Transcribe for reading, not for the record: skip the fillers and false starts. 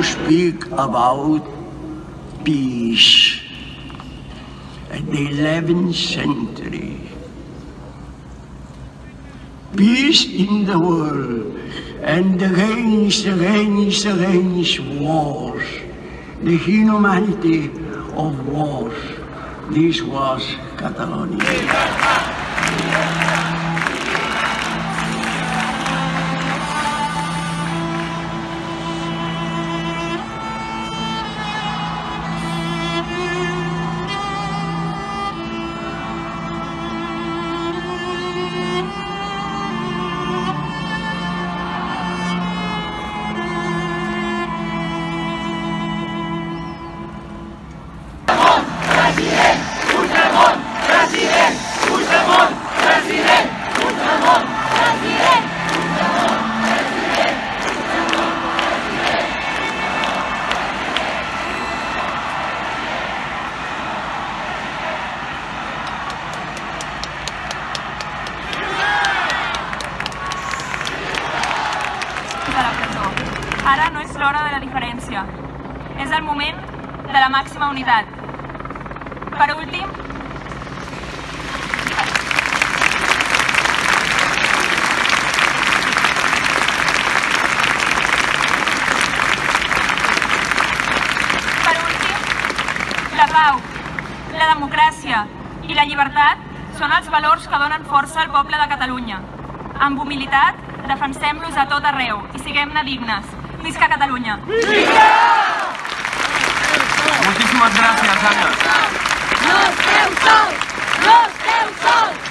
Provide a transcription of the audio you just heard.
speak about peace. In the 11th century, peace in the world, and against wars, the inhumanity of wars. This was Catalonia. Ara no és l'hora de la diferència. És el moment de la màxima unitat. Per últim, la pau, la democràcia i la llibertat són els valors que donen força al poble de Catalunya. Amb humilitat, defensem-los a tot arreu i siguem-ne dignes. Visca Catalunya! Visca! Moltíssimes gràcies, Anna. No esteu sols! No esteu sols!